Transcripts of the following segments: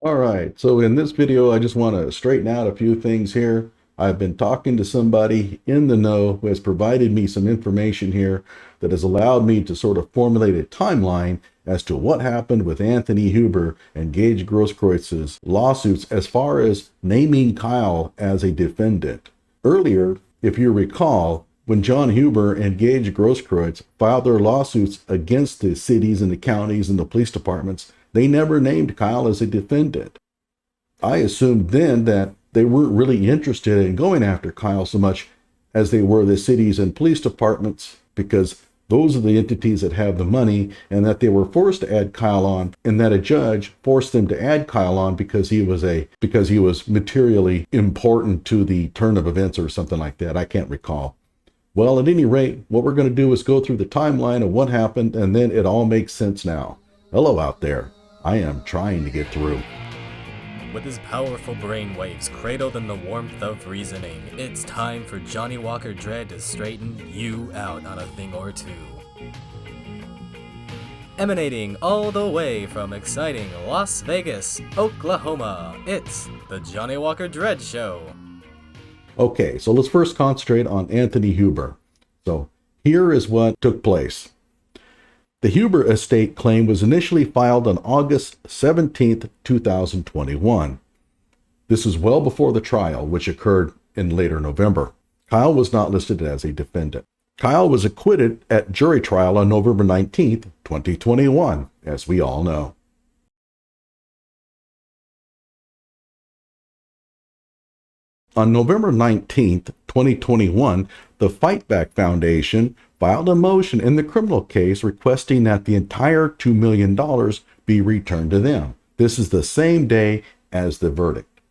All right, so in this video, I just want to straighten out a few things here. I've been talking to somebody in the know who has provided me some information here that has allowed me to sort of formulate a timeline as to what happened with Anthony Huber and Gage Grosskreuz's lawsuits as far as naming Kyle as a defendant. Earlier, if you recall, when John Huber and Gage Grosskreutz filed their lawsuits against the cities and the counties and the police departments, they never named Kyle as a defendant. I assumed then that they weren't really interested in going after Kyle so much as they were the cities and police departments, because those are the entities that have the money, and that they were forced to add Kyle on, and that a judge forced them to add Kyle on because he was materially important to the turn of events or something like that. I can't recall. Well, at any rate, what we're going to do is go through the timeline of what happened, and then it all makes sense now. Hello out there. I am trying to get through. With his powerful brainwaves cradled in the warmth of reasoning, it's time for Johnnie Walker Dread to straighten you out on a thing or two. Emanating all the way from exciting Las Vegas, Oklahoma, it's the Johnnie Walker Dread Show. Okay, so let's first concentrate on Anthony Huber. So here is what took place. The Huber estate claim was initially filed on August 17th, 2021. This is well before the trial, which occurred in later November. Kyle was not listed as a defendant. Kyle was acquitted at jury trial on November 19th, 2021, as we all know. On November 19th, 2021, the Fight Back Foundation filed a motion in the criminal case requesting that the entire $2 million be returned to them. This is the same day as the verdict.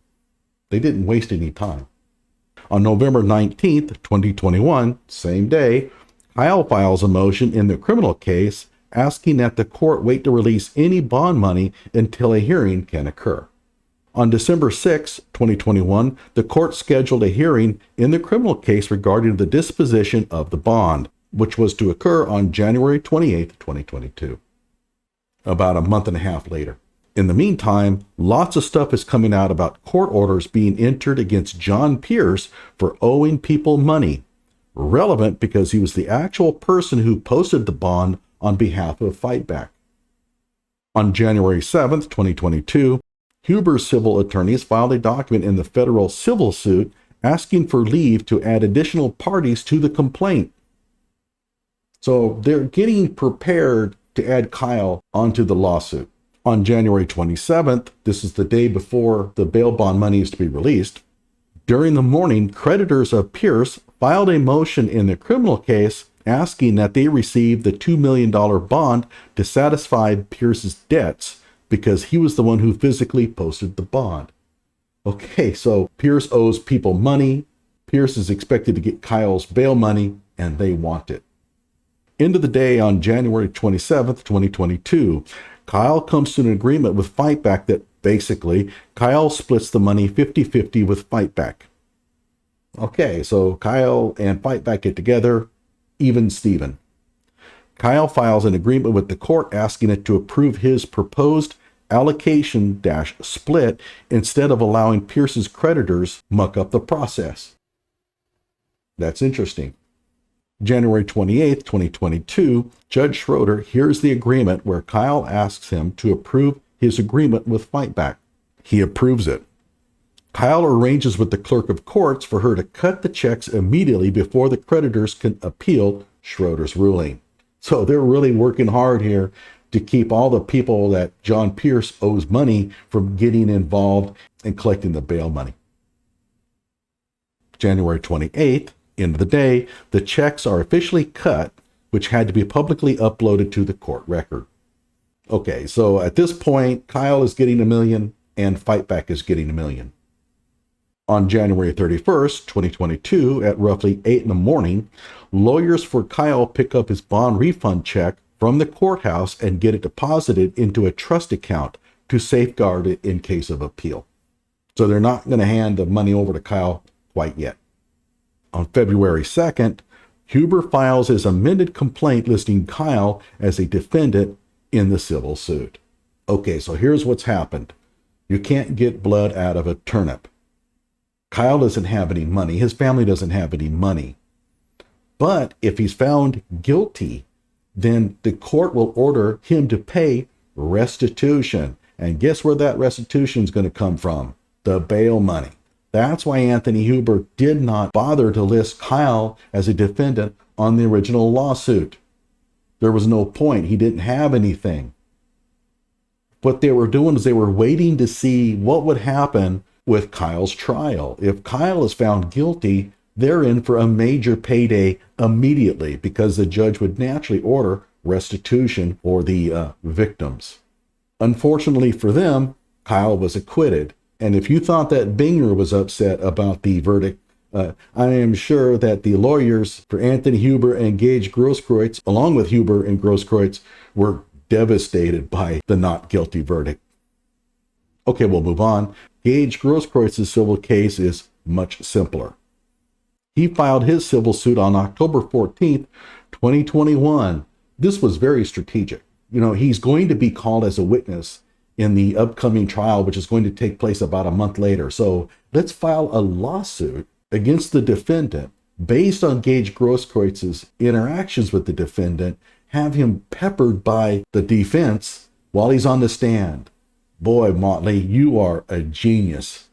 They didn't waste any time. On November 19th, 2021, same day, Kyle files a motion in the criminal case asking that the court wait to release any bond money until a hearing can occur. On December 6, 2021, the court scheduled a hearing in the criminal case regarding the disposition of the bond, which was to occur on January 28, 2022, about a month and a half later. In the meantime, lots of stuff is coming out about court orders being entered against John Pierce for owing people money, relevant because he was the actual person who posted the bond on behalf of Fightback. On January 7, 2022, Huber's civil attorneys filed a document in the federal civil suit asking for leave to add additional parties to the complaint. So they're getting prepared to add Kyle onto the lawsuit. On January 27th, this is the day before the bail bond money is to be released, during the morning, creditors of Pierce filed a motion in the criminal case asking that they receive the $2 million bond to satisfy Pierce's debts, because he was the one who physically posted the bond. Okay, so Pierce owes people money. Pierce is expected to get Kyle's bail money, and they want it. End of the day on January 27th, 2022, Kyle comes to an agreement with Fightback that basically Kyle splits the money 50-50 with Fightback. Okay, so Kyle and Fightback get together, even Steven. Kyle files an agreement with the court asking it to approve his proposed allocation-split instead of allowing Pierce's creditors muck up the process. That's interesting. January 28th, 2022, Judge Schroeder hears the agreement where Kyle asks him to approve his agreement with Fightback. He approves it. Kyle arranges with the clerk of courts for her to cut the checks immediately before the creditors can appeal Schroeder's ruling. So they're really working hard here to keep all the people that John Pierce owes money from getting involved and collecting the bail money. January 28th, end of the day, the checks are officially cut, which had to be publicly uploaded to the court record. Okay, so at this point, Kyle is getting $1 million and Fightback is getting $1 million. On January 31st, 2022, at roughly 8 in the morning, lawyers for Kyle pick up his bond refund check from the courthouse and get it deposited into a trust account to safeguard it in case of appeal. So they're not going to hand the money over to Kyle quite yet. On February 2nd, Huber files his amended complaint listing Kyle as a defendant in the civil suit. Okay, so here's what's happened. You can't get blood out of a turnip. Kyle doesn't have any money. His family doesn't have any money. But if he's found guilty, then the court will order him to pay restitution. And guess where that restitution is going to come from? The bail money. That's why Anthony Huber did not bother to list Kyle as a defendant on the original lawsuit. There was no point. He didn't have anything. What they were doing is they were waiting to see what would happen with Kyle's trial. If Kyle is found guilty, they're in for a major payday immediately because the judge would naturally order restitution for the victims. Unfortunately for them, Kyle was acquitted. And if you thought that Binger was upset about the verdict, I am sure that the lawyers for Anthony Huber and Gage Grosskreutz, along with Huber and Grosskreutz, were devastated by the not guilty verdict. Okay, we'll move on. Gage Grosskreitz's civil case is much simpler. He filed his civil suit on October 14th, 2021. This was very strategic. He's going to be called as a witness in the upcoming trial, which is going to take place about a month later. So let's file a lawsuit against the defendant based on Gage Grosskreitz's interactions with the defendant, have him peppered by the defense while he's on the stand. Boy, Motley, you are a genius.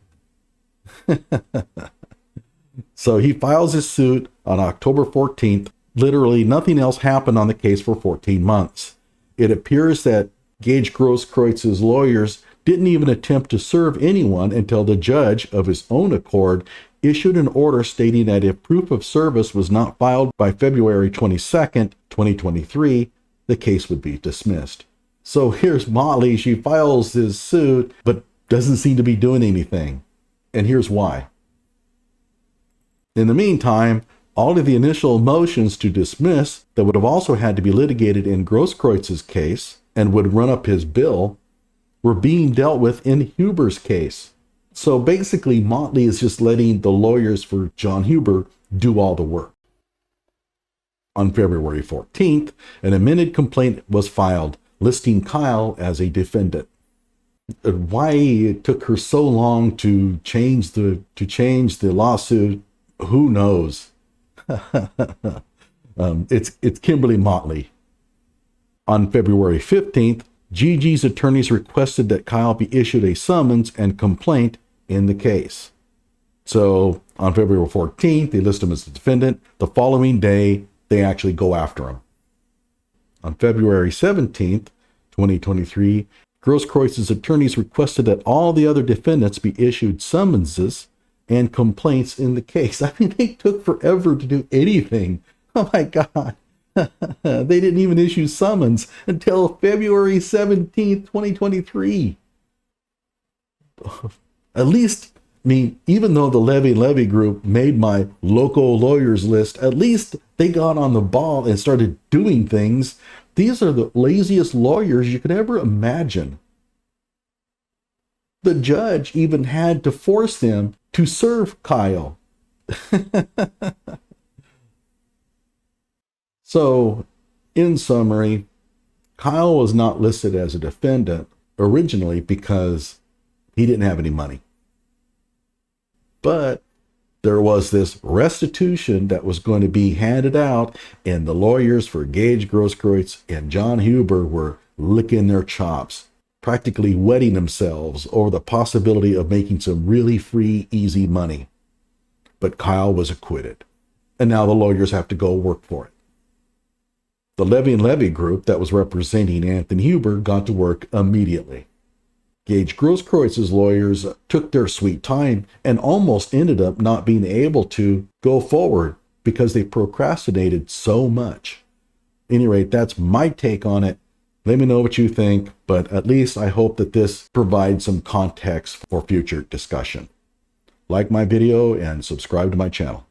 So he files his suit on October 14th. Literally nothing else happened on the case for 14 months. It appears that Gage Grosskreitz's lawyers didn't even attempt to serve anyone until the judge, of his own accord, issued an order stating that if proof of service was not filed by February 22nd, 2023, the case would be dismissed. So here's Motley. She files his suit, but doesn't seem to be doing anything. And here's why. In the meantime, all of the initial motions to dismiss that would have also had to be litigated in Grosskreitz's case and would run up his bill were being dealt with in Huber's case. So basically, Motley is just letting the lawyers for John Huber do all the work. On February 14th, an amended complaint was filed listing Kyle as a defendant. Why it took her so long to change the lawsuit, who knows? It's Kimberly Motley. On February 15th, Gigi's attorneys requested that Kyle be issued a summons and complaint in the case. So on February 14th, they list him as the defendant. The following day, they actually go after him. On February 17th, 2023, Grosskreitz's attorneys requested that all the other defendants be issued summonses and complaints in the case. I mean, they took forever to do anything. Oh my God. They didn't even issue summons until February 17th, 2023. At least, even though the Levy group made my Loco Lawyers list, at least they got on the ball and started doing things. These are the laziest lawyers you could ever imagine. The judge even had to force them to serve Kyle. So, in summary, Kyle was not listed as a defendant originally because he didn't have any money. But there was this restitution that was going to be handed out, and the lawyers for Gage Grosskreutz and John Huber were licking their chops, practically wetting themselves over the possibility of making some really free, easy money. But Kyle was acquitted, and now the lawyers have to go work for it. The Levy group that was representing Anthony Huber got to work immediately. Gage Grosskreitz's lawyers took their sweet time and almost ended up not being able to go forward because they procrastinated so much. At any rate, that's my take on it. Let me know what you think, but at least I hope that this provides some context for future discussion. Like my video and subscribe to my channel.